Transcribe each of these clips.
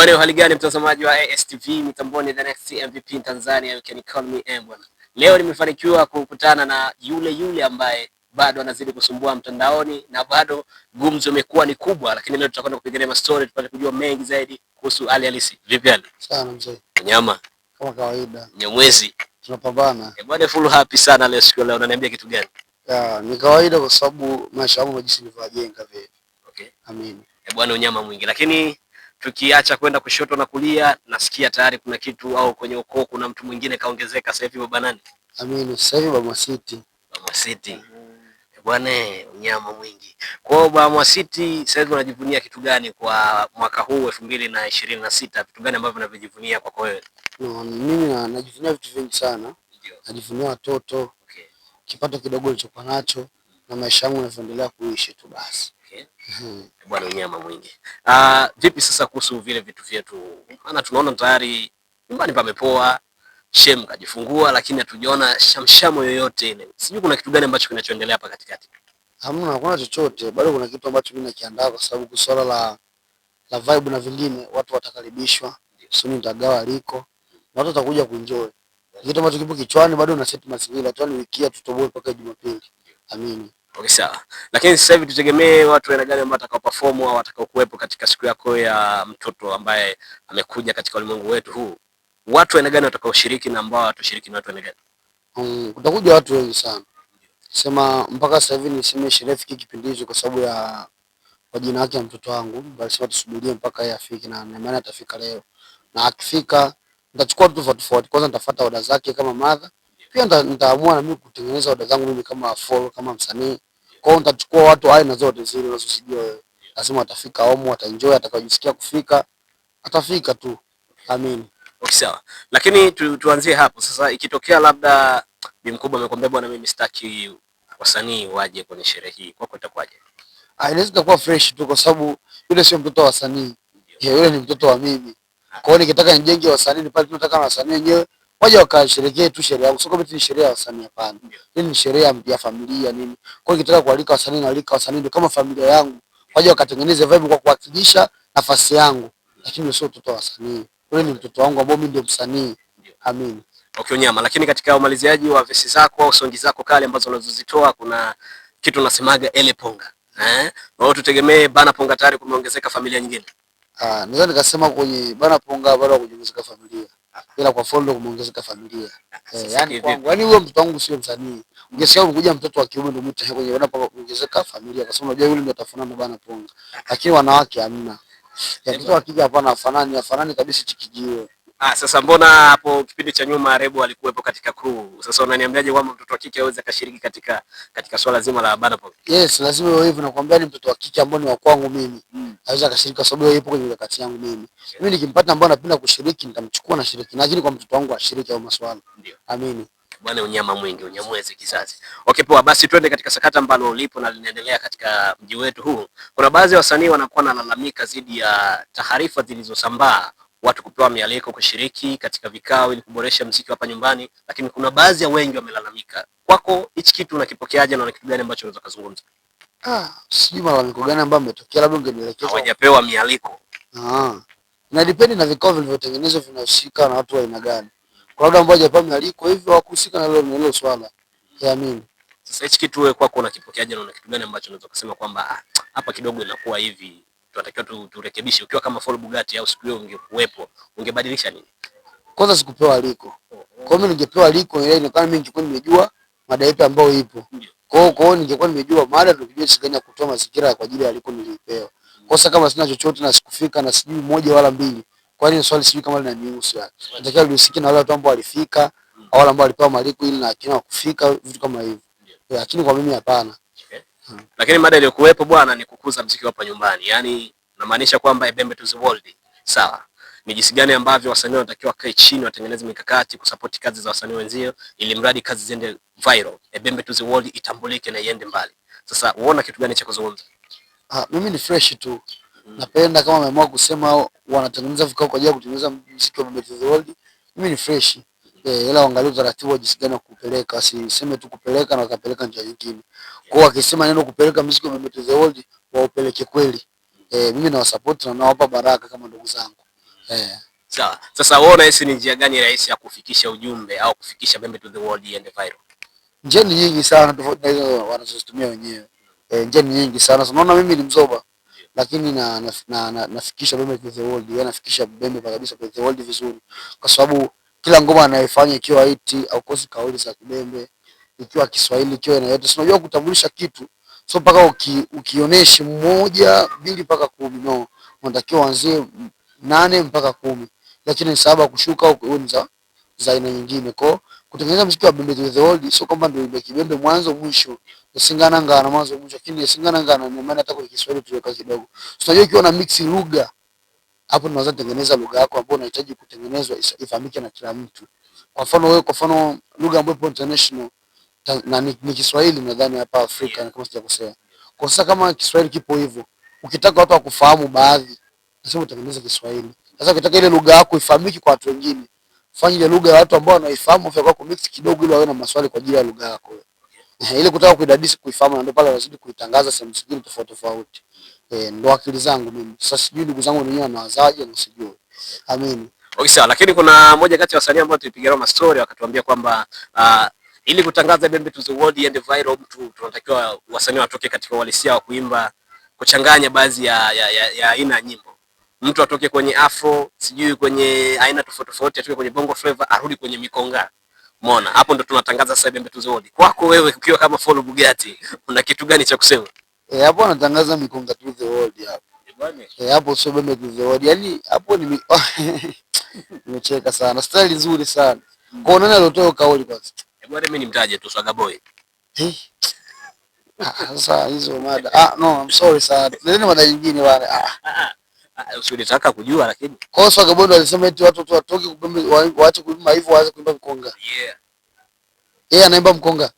Bwana, hali gani mtazamaji wa ASTV mitamboni, the next MVP in Tanzania, you can call me M bwana. Leo nimefanikiwa kukutana na yule ambaye bado anazidi kusumbua mtandaoni na bado gumzo imekuwa ni kubwa, lakini leo tutakwenda kupiga ma story tupate kujua mengi zaidi kuhusu hali halisi. Vipi hali? Sana mzee. Nyama kama kawaida. Nyamwezi. Tunapambana. Bwana, full happy sana leo siku leo, unaniambia kitu gani? Ni kawaida kwa sababu maisha yangu majisi nilivyojenga vile. Okay. Amen. Bwana, unyama mwingi, lakini tukiacha kwenda kushoto na kulia, nasikia tayari kuna kitu au kwenye ukoo kuna mtu mwingine kaongezeka sasa hivi. Baba nani? Amen. Sasa hivi Baba City. Baba City. Bwana, unyama mwingi. Kwa hiyo Baba City sasa hivi unajivunia kitu gani kwa mwaka huu 2026? Vitu gani ambavyo unavijivunia kwa wewe? No, mimi najivunia vitu vingi sana. Ndio. Najivunia watoto. Okay. Kipato kidogo nilichokuwa nacho na maisha yangu yanavyoendelea kuishi tu basi. Okay. Bwana, unyama mwingi. Vipi sasa kuhusu vile vitu vyetu? Maana tunaona tayari nyumbani pamepoa, Shem kajifungua, lakini hatujaona shamshamo yoyote ile. Sijui kuna kitu gani ambacho kinachoendelea hapa katikati. Hakuna chochote. Bado kuna kitu ambacho mimi nakiandaa kwa sababu swala la vibe na vingine watu watakaribishwa. Sio nitagawa aliko. Na watu watakuja kuenjoy. Kitu ambacho kipo kichwani bado na set mazingira. Tuani wiki tutoboe mpaka Jumapili. Amini. Okay, sawa. Lakini sasa hivi tutegemee watu aina gani ambao watakao perform au watakao kuwepo katika siku yako ya mtoto ambaye amekuja katika ulimwengu wetu huu? Watu aina gani watakao shiriki na ambao watashiriki na watu aina gani? Kutakuja watu wengi sana. Sema mpaka sasa hivi niseme shirefiki kipindi hicho kwa sababu ya kwa jina yake ya mtoto wangu. Basi watu subirie mpaka yeye afike na maana atafika leo. Na akifika nitachukua tu tofauti. Kwanza nitafuata oda zake kama mother. Pia nitaamua na mimi kutengeneza oda zangu mimi kama follow kama msanii. Kwa hiyo nitachukua watu aina zote zile unazosijua wewe. Lazima atafika homo, ataenjoy, atakayojisikia kufika, atafika tu. Amen. Okay, sawa. Lakini tuanzie hapo. Sasa ikitokea labda bi mkubwa amekwambia bwana, mimi sitaki wasanii waje kwenye sherehe hii, kwako itakuwaje? Inaweza kuwa fresh tu kwa sababu yule sio mtoto wa wasanii. Yule ni mtoto wa mimi. Kwa hiyo nikitaka nijenge wasanii pale tunataka na wasanii wenyewe waje wakasherekee tu sherehe yangu. Sio kama ni sherehe ya wasanii, hapana. Hii ni sherehe ya familia nini. Kwa hiyo nikitaka kualika wasanii na alika wasanii ndio kama familia yangu. Waje wakatengeneze vibe kwa kuwakilisha nafasi yangu. Lakini sio mtoto wa wasanii. Yule ni mtoto wangu ambao mimi ndio msanii. Amen. Okay, nyama. Lakini katika umaliziaji wa vesi zako au songi zako kale ambazo unazozitoa kuna kitu unasemaga ele ponga. Wao tutegemee bana ponga tayari kumeongezeka familia nyingine. Naweza nikasema kwenye bana ponga bado kuongezeka familia. Ila kwa follow kumeongezeka familia. Yaani kwangu, yaani huyo mtoto wangu sio msanii. Ungesikia umekuja mtoto wa kiume ndio mtu kwenye bana ponga kuongezeka familia. Kwa sababu unajua yule ndio atafanana na bana ponga. Lakini wanawake hamna. Mtoto wa kike hapana, afanani kabisa chikijiwe. Sasa mbona hapo kipindi cha nyuma Rebo alikuwepo katika crew? Sasa unaniambiaje kwamba mtoto wa kike aweze kashiriki katika swala zima la bana ponga? Yes, lazima iwe hivyo, nakwambia ni mtoto wa kike ambao ni wa kwangu mimi. Aweza kashiriki kwa sababu yeye yupo kwenye mikakati yangu mimi. Mimi nikimpata ambao napenda kushiriki nitamchukua na shiriki. Lakini kwa mtoto wangu ashiriki au maswala. Ndio. Amini. Bwana, unyama mwingi, unyamwezi kizazi. Okay, poa, basi twende katika sakata ambalo ulipo na linaendelea katika mji wetu huu. Kuna baadhi ya wasanii wanakuwa wanalalamika dhidi ya taarifa zilizosambaa watu kupewa mialiko kushiriki katika vikao ili kuboresha muziki hapa nyumbani, lakini kuna baadhi ya wengi wamelalamika. Kwako hichi kitu unakipokeaje na kitu gani ambacho unaweza kuzungumza? Sijui malalamiko gani ambayo umetokea, labda ungenielekeza. Hawajapewa mialiko. Na depende na vikao vilivyotengenezwa vinahusika na watu wa aina gani. Kwa labda ambao hawajapewa mialiko hivyo hawakuhusika na hilo swala. Mimi. Sasa hichi kitu wewe kwako unakipokeaje na kitu gani ambacho unaweza kusema kwamba hapa kidogo inakuwa hivi, tunatakiwa turekebishe? Ukiwa kama Fall Bugatti au siku hiyo ungekuwepo, ungebadilisha nini? Kwanza sikupewa aliko. Kwa mimi ningepewa aliko ile inaonekana mimi ningekuwa nimejua mada ipi ambayo ipo. Kwa hiyo ningekuwa nimejua mada ndio kujua jinsi gani ya kutoa mazingira kwa ajili ya aliko nilipewa. Kwa sababu kama sina chochote na sikufika na sijui moja wala mbili, kwa hiyo swali sijui kama linanihusu yani. Natakiwa nihusike na wale watu ambao walifika au wale ambao walipewa maliko ili na akina kufika vitu kama hivyo. Lakini kwa mimi hapana. Lakini mada iliyokuwepo bwana ni kukuza muziki hapa nyumbani. Yaani namaanisha kwamba Ebembe to the world. Sawa. Ni jinsi gani ambavyo wasanii wanatakiwa kae chini watengeneze mikakati kusupport kazi za wasanii wenzio ili mradi kazi ziende viral. Ebembe to the world itambulike na iende mbali. Sasa unaona kitu gani cha kuzungumza? Mimi ni fresh tu. Napenda kama wameamua kusema wanatengeneza vikao kwa ajili ya kutengeneza muziki wa Ebembe to the world. Mimi ni fresh. Ila waangalie utaratibu wa jinsi gani kupeleka, asiseme tu kupeleka na wakapeleka njia nyingine. Kwa hiyo wakisema neno kupeleka muziki wa Ebembe to the world waupeleke kweli. Mimi na support na nawapa baraka kama ndugu zangu. Sawa. Sasa wewe unahisi ni njia gani rahisi ya kufikisha ujumbe au kufikisha Bembe to the world and viral? Njia ni nyingi sana tofauti na hizo wanazozitumia wenyewe. Njia ni nyingi sana. Unaona mimi ni Mzoba lakini nafikisha Bembe to the world, yani nafikisha Bembe kabisa to the world vizuri. Kwa sababu kila ngoma anayofanya ikiwa hiti au kosi kauli za Kibembe, ikiwa Kiswahili, ikiwa na yote. Unajua kutambulisha kitu sio mpaka ukioneshe 1, 2 mpaka 10, no. Unatakiwa uanzie 8 mpaka 10. Lakini 7 kushuka au ni za aina nyingine. Kwa kutengeneza muziki wa Bembe to the world sio kwamba ndio ibaki Bembe mwanzo mwisho. Singana ngana mwanzo mwisho, lakini singana ngana ni maana hata kwa Kiswahili tuweka kidogo. Unajua ukiwa na mix lugha hapo unaweza tengeneza lugha yako ambayo unahitaji kutengenezwa ifahamike na kila mtu. Kwa mfano wewe, kwa mfano lugha ambayo ipo international na ni Kiswahili nadhani hapa Afrika kama sijakosea. Kwa sasa kama Kiswahili kipo hivyo, ukitaka watu wakufahamu baadhi, lazima utengeneze Kiswahili. Sasa ukitaka ile lugha yako ifahamike kwa watu wengine, fanya ile lugha ya watu ambao wanaifahamu kwa kumix kidogo ili wawe na maswali kwa ajili ya lugha yako. Ile kutaka kuidadisi kuifahamu, ndio pale lazima kuitangaza sehemu zingine tofauti tofauti. Ndio akili zangu mimi. Sasa sijui ndugu zangu wenyewe wanawazaje na sijui. Amini. Okay, sawa, lakini kuna moja kati ya wasanii ambao tulipigia nao story wakatuambia kwamba ili kutangaza Bembe to the world and viral, mtu tunatakiwa wasanii watoke katika uhalisia wa kuimba, kuchanganya baadhi ya aina ya nyimbo. Mtu atoke kwenye afro, sijui kwenye aina tofauti tofauti, atoke kwenye bongo flavor, arudi kwenye mikonga. Umeona? Hapo ndo tunatangaza sasa Bembe to the world. Kwako wewe ukiwa kama Follow Bugatti, una kitu gani cha kusema? Hapo natangaza mikonga to the world hapo. Hapo sio Bembe to the world. Yaani hapo ni nimecheka sana. Style nzuri sana. Kwa nani aliotoa kauli kwanza? Bwana mimi nimtaje tu Swaga Boy. Sasa hizo mada. No, I'm sorry sana. Nini mada nyingine bwana? Usilitaka kujua lakini. Kwa Swaga Boy alisema eti watu watoke waache kuimba hivyo, waache kuimba mkonga. Yeah. Yeye anaimba mkonga.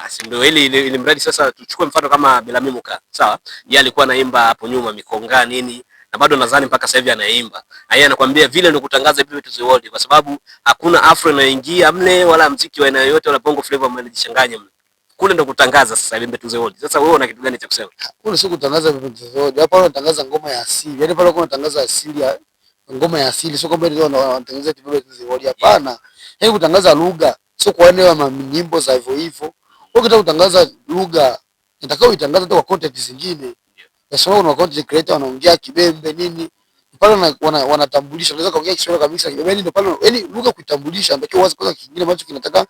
Si ndio ili mradi sasa tuchukue mfano kama Belami Muka. Sawa? Yeye alikuwa anaimba hapo nyuma mikonga nini? Na bado nadhani mpaka sasa hivi anaimba. Na yeye anakuambia vile ndio kutangaza Bembe to the world kwa sababu hakuna afro inayoingia mle wala muziki wa aina yoyote wala bongo flavor mnajichanganya mle. Kule ndio kutangaza sasa Bembe to the world. Sasa wewe una kitu gani cha kusema? Kule sio kutangaza Bembe to the world. Hapa wanatangaza ngoma ya asili. Yaani pale wanatangaza asili ya ngoma ya asili. Sio kwamba ndio wanatangaza Bembe to the world. Hapana. Yaani kutangaza lugha. Sio kwa eneo ya nyimbo za hivyo hivyo. Ukitaka kutangaza lugha, nitakao uitangaza hata kwa content zingine. Ya sababu kuna content creator wanaongea Kibembe nini. Pale wanatambulisha, unaweza kaongea Kiswahili kabisa Kibembe ndio pale. Yaani lugha kuitambulisha ndio wazi kwanza, kingine ambacho kinataka,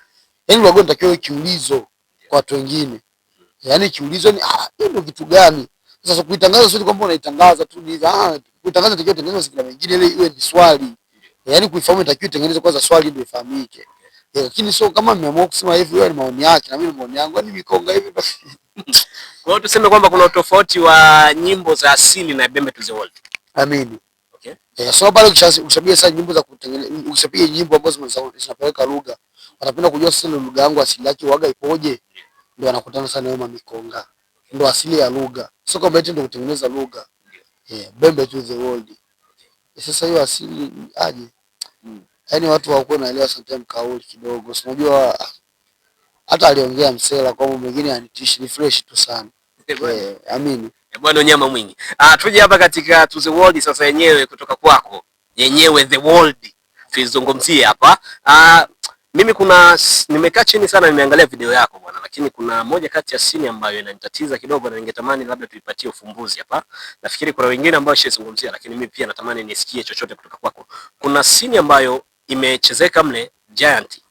yaani lugha inatakiwa kiulizo kwa watu wengine. Yaani kiulizo ni hiyo ndio kitu gani? Sasa kuitangaza sio kwamba unaitangaza tu ni kuitangaza ndio tengeneza sikila mengine ile iwe ni swali. Yaani kuifahamu inatakiwa tengeneze kwanza swali ndio ifahamike. Lakini sio kama mmeamua kusema hivi, wewe ni maoni yake na mimi ni maoni yangu, yani mikonga hivi basi. Kwa hiyo tuseme kwamba kuna utofauti wa nyimbo za asili na Bembe to the world. Amini. Okay. So pale ukishapiga sasa nyimbo za kutengeneza, ukishapiga nyimbo ambazo zinapeleka lugha, wanapenda kujua sasa lugha yangu asili yake waga ipoje, ndio wanakutana sana na mikonga. Ndio asili ya lugha. Sio kwamba eti ndio kutengeneza lugha. Bembe to the world. Sasa hiyo asili aje? Yaani watu hawakuwa naelewa sometimes kauli kidogo. Unajua hata aliongea Msela kwa mambo mengine anitishi, ni fresh tu sana. Amini. Bwana nyama mwingi. Tuje hapa katika to the world sasa yenyewe kutoka kwako. Yenyewe the world. Tuizungumzie hapa. Mimi nimekaa chini sana nimeangalia video yako bwana, lakini kuna moja kati ya scene ambayo inanitatiza kidogo na ningetamani labda tuipatie ufumbuzi hapa. Nafikiri kuna wengine ambao shazungumzia, lakini mimi pia natamani nisikie chochote kutoka kwako. Kuna scene ambayo imechezeka mle Giant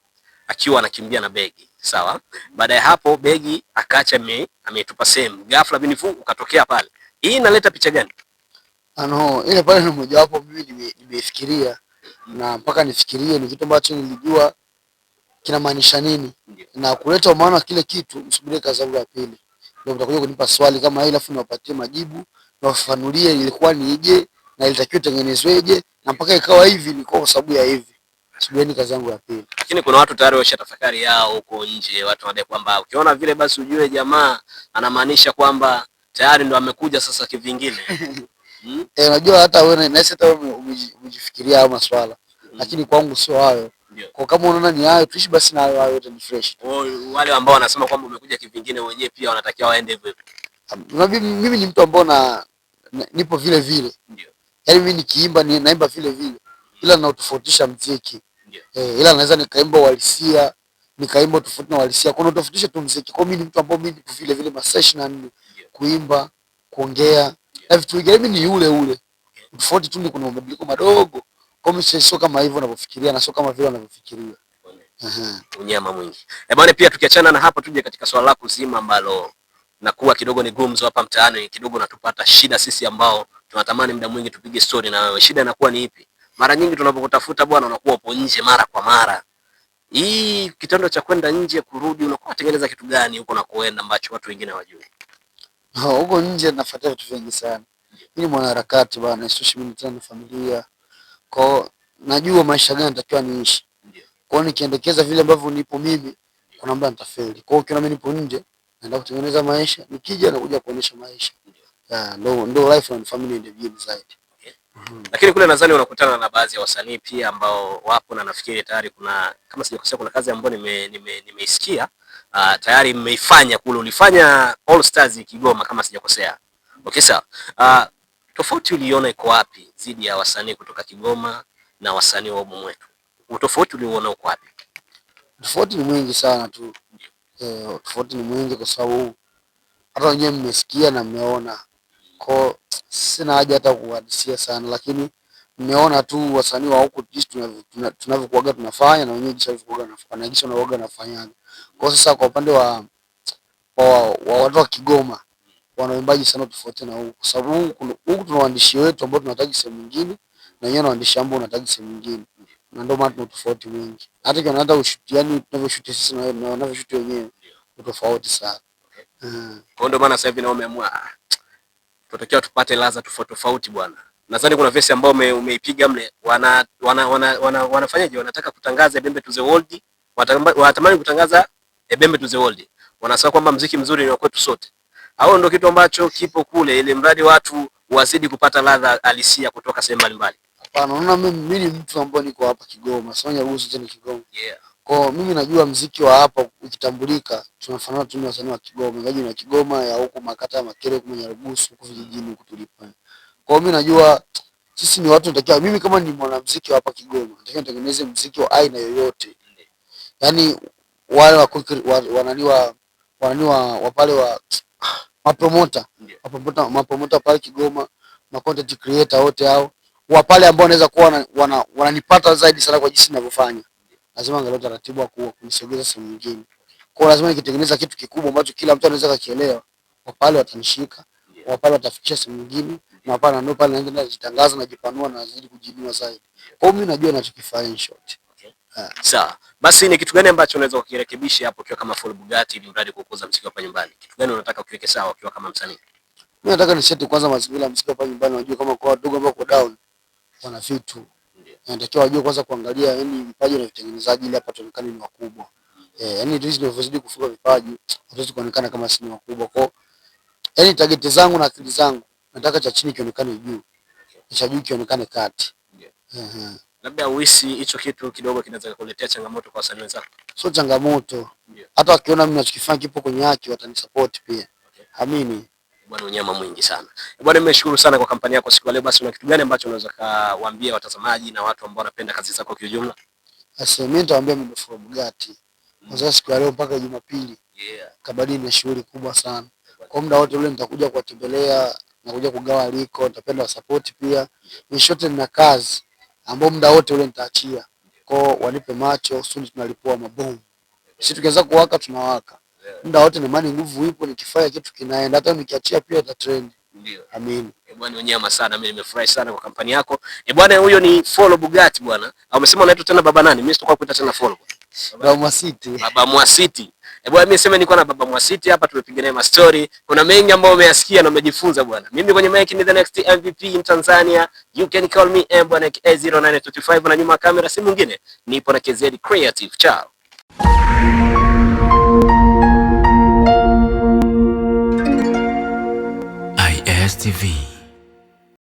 akiwa anakimbia na begi. Sawa? Baada ya hapo begi akaacha ametupa sehemu. Ghafla binifu ukatokea pale. Hii inaleta picha gani? Ile pale ni moja wapo mimi nimefikiria na mpaka nifikirie ni kitu ambacho nilijua kinamaanisha nini. Na kuleta maana kile kitu msubirie kazi yangu ya pili. Ndio mtakuja kunipa swali kama hili afu niwapatie majibu na wafafanulie ilikuwa ni ije na ilitakiwa tengenezweje na mpaka ikawa hivi ni kwa sababu ya hivi. Subirini kazi yangu ya pili. Lakini kuna watu tayari washatafakari yao huko nje, watu wanadai kwamba ukiona vile basi ujue jamaa anamaanisha kwamba tayari ndo amekuja sasa kivingine. Unajua hata wewe na hata wewe umejifikiria hayo maswala. Lakini kwangu sio hayo. Kwa kama unaona ni hayo tuishi basi na hayo yote ni fresh. Wale ambao wanasema kwamba umekuja kivingine wenyewe pia wanatakiwa waende hivyo hivyo. Mimi ni mtu ambao nipo vile vile. Ndio. Yaani mimi nikiimba naimba vile vile. ila nautofautisha muziki. Ila naweza nikaimba uhalisia, nikaimba tofauti na uhalisia. Kuna utofautisha tu muziki. Kwa mimi ni mtu ambaye mimi nipo vile vile masaa 24 kuimba, kuongea, na vitu vingine mimi ni yule ule. Tofauti tu ni kuna mabadiliko madogo. Kwa mimi sio kama hivyo ninavyofikiria na sio kama vile wanavyofikiria. Unyama mwingi. Bwana, pia tukiachana na hapo tuje katika swala lako zima ambalo nakuwa kidogo ni gumzo hapa mtaani, kidogo natupata shida sisi ambao tunatamani muda mwingi tupige story na wewe. Shida inakuwa ni ipi? Mara nyingi tunapokutafuta bwana, unakuwa upo nje mara kwa mara. Hii kitendo cha kwenda nje kurudi, unakuwa tengeneza kitu gani huko na kuenda ambacho watu wengine hawajui? Huko nje nafuatia vitu vingi sana. Mimi ni mwanaharakati bwana, isitoshe mimi tena na familia. Kwa najua maisha gani natakiwa niishi. Kwa nikiendekeza vile ambavyo nipo mimi, kuna muda nitafeli. Kwa hiyo ukiona mimi nipo nje, naenda kutengeneza maisha, nikija nakuja kuonesha maisha. Ndio life na family ndio vile zaidi. Lakini kule nadhani unakutana na baadhi ya wasanii pia ambao wapo, na nafikiri tayari kuna, kama sijakosea, kuna kazi ambayo nimeisikia tayari mmeifanya kule, ulifanya All Stars Kigoma kama sijakosea. Okay, sawa. Tofauti uliona iko wapi zidi ya wasanii kutoka Kigoma na wasanii wa humu mwetu? Utofauti uliona uko wapi? Tofauti ni mwingi sana tu. Tofauti ni mwingi kwa sababu hata wenyewe mmesikia na mmeona. Kwa sina haja hata kuhadisia sana, lakini mmeona tu wasanii wa huko jinsi tunavyokuaga tunafanya na wenyewe jinsi walivyokuaga wanafanya, jinsi wanaoga nafanyaga. Kwa sasa kwa upande wa watu wa Kigoma wanaimbaji sana tofauti na huko, kwa sababu huko tuna waandishi wetu ambao tunahitaji sehemu nyingine na wenyewe waandishi ambao wanahitaji sehemu nyingine, na ndio maana tuna tofauti mwingi. Hata kama hata ushuti, yani tunavyoshuti sisi na wanavyoshuti wenyewe ni tofauti sana. Kwa ndio maana sasa hivi na umeamua tunatakiwa tupate ladha tofauti tofauti bwana. Nadhani kuna verse ambayo umeipiga mle, wanafanyaje? Wanataka kutangaza Ebembe to the world, wanatamani kutangaza Ebembe to the world. Wanasema kwamba muziki mzuri ni wa kwetu sote. Hao ndio kitu ambacho kipo kule, ili mradi watu wazidi kupata ladha halisia kutoka sehemu mbalimbali. Hapana, unaona mimi ni mtu ambaye niko hapa Kigoma, sio Nyarugusu tena Kigoma. Kwa mimi najua muziki wa hapa ukitambulika tunafanana tu na wasanii wa Kigoma, ngaji na Kigoma ya huko makata ya Makere huko Nyarugusu huko vijijini huko tulipo. Kwa mimi najua sisi ni watu tunatakiwa, mimi kama ni mwanamuziki wa hapa Kigoma, nataka nitengeneze muziki wa aina yoyote. Yaani wale wa pale wa mapromota pale Kigoma, ma content creator wote hao wa pale ambao wanaweza kuwa wananipata zaidi sana kwa jinsi ninavyofanya. Lazima angalau taratibu wa kunisogeza sehemu nyingine. Kwa lazima nikitengeneza kitu kikubwa ambacho kila mtu anaweza kukielewa, wa pale watanishika, wa pale watafikisha sehemu nyingine, na pale ndio pale naenda najitangaza na jipanua na nazidi kujiinua zaidi. Kwa hiyo mimi najua ninachokifanya in short. Sawa. Basi ni kitu gani ambacho unaweza kukirekebisha hapo ukiwa kama Full Bugatti ili mradi kukuza muziki hapa nyumbani? Kitu gani unataka ukiweke sawa ukiwa kama msanii? Mimi nataka niseti kwanza mazingira ya muziki hapa nyumbani, wajue kama kwa wadogo ambao kwa down wana vitu. Natakiwa wajue kwanza kuangalia yani vipaji na vitengenezaji ili hapa tuonekane ni wakubwa. Yani hizi ndio vizidi kufunga vipaji, hatuwezi kuonekana kama si wakubwa. Kwa yani target zangu na akili zangu nataka cha chini kionekane juu, cha juu kionekane kati. Labda uhisi hicho kitu kidogo kinaweza kukuletea changamoto kwa wasanii wenzako? Sio changamoto. Hata wakiona mimi nachokifanya kipo kwenye haki watanisupport pia. Amini. Bwana, unyama mwingi sana. Bwana, nimeshukuru sana kwa kampani yako siku leo. Basi una kitu gani ambacho unaweza kuwaambia watazamaji na watu ambao wanapenda kazi zako kwa ujumla? Sasa mimi nitawaambia mimi Full Bugatti. Kwanza siku leo mpaka Jumapili. Kabadi na shughuli kubwa sana. Kwa muda wote ule nitakuja kuwatembelea, nakuja kugawa aliko, nitapenda support pia. Nishote na kazi ambao muda wote ule nitaachia. Kwa wanipe macho, sudi tunalipua mabomu. Sisi tukianza kuwaka tunawaka. Muda wote ni mani nguvu ipo, nikifanya kitu kinaenda, hata nikiachia pia ita trend. Ndio. Amin. Bwana, unyama sana, mimi nimefurahi sana kwa kampani yako. Bwana, huyo ni Full Bugatti bwana. Umesema unaitwa tena baba nani? Mimi sitakuwa kuita tena Full. Baba Mwasiti. Baba Mwasiti. Bwana, mimi sema niko na Baba Mwasiti hapa, tumepiga naye story. Kuna mengi ambayo umeyasikia na umejifunza bwana. Mimi kwenye mic ni the next MVP in Tanzania. You can call me bwana A0925, na nyuma kamera si mwingine. Nipo na KZ Creative. Ciao. ISTV.